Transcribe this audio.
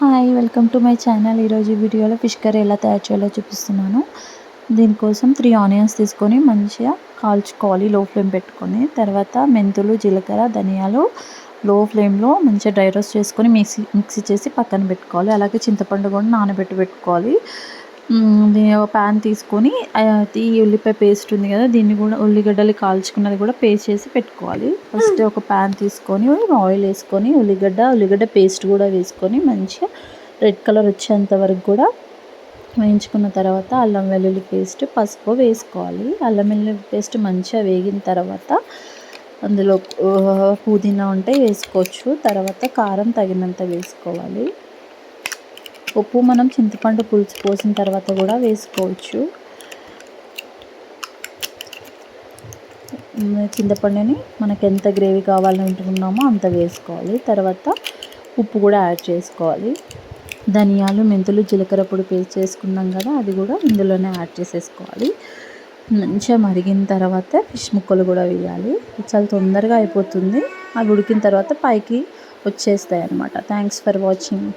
Hi welcome to my channel. ఈరోజు వీడియోలో fish curry ఎలా తయారు చేయాలో చూపిస్తున్నాను. దీనికోసం 3 ఆనియన్స్ తీసుకొని మంచిగా కాల్చుకోవాలి లో ఫ్లేమ్ పెట్టుకొని. తర్వాత మెంతులు, జీలకర్ర, ధనియాలు లో ఫ్లేమ్లో మంచిగా డ్రై రోస్ట్ చేసుకొని మిక్సీ చేసి పక్కన పెట్టుకోవాలి. అలాగే చింతపండు కూడా నానబెట్టి పెట్టుకోవాలి. ప్యాన్ తీసుకొని ఈ ఉల్లిపాయ పేస్ట్ ఉంది కదా, దీన్ని కూడా ఉల్లిగడ్డలు కాల్చుకున్నది కూడా పేస్ట్ చేసి పెట్టుకోవాలి. ఫస్ట్ ఒక ప్యాన్ తీసుకొని ఆయిల్ వేసుకొని ఉల్లిగడ్డ పేస్ట్ కూడా వేసుకొని మంచిగా రెడ్ కలర్ వచ్చేంత వరకు కూడా వేయించుకున్న తర్వాత అల్లం వెల్లుల్లి పేస్ట్, పసుపు వేసుకోవాలి. అల్లం వెల్లుల్లి పేస్ట్ మంచిగా వేగిన తర్వాత అందులో పుదీనా ఉంటే వేసుకోవచ్చు. తర్వాత కారం తగినంత వేసుకోవాలి. ఉప్పు మనం చింతపండు పులుసు పోసిన తర్వాత కూడా వేసుకోవచ్చు. చింతపండుని మనకు ఎంత గ్రేవీ కావాలనుకుంటున్నామో అంత వేసుకోవాలి. తర్వాత ఉప్పు కూడా యాడ్ చేసుకోవాలి. ధనియాలు, మెంతులు, జీలకర్ర పొడి పేస్ట్ చేసుకున్నాం కదా, అది కూడా ఇందులోనే యాడ్ చేసేసుకోవాలి. మంచిగా మరిగిన తర్వాత ఫిష్ ముక్కలు కూడా వేయాలి. చాలా తొందరగా అయిపోతుంది. అవి ఉడికిన తర్వాత పైకి వచ్చేస్తాయి అన్నమాట. Thanks for watching.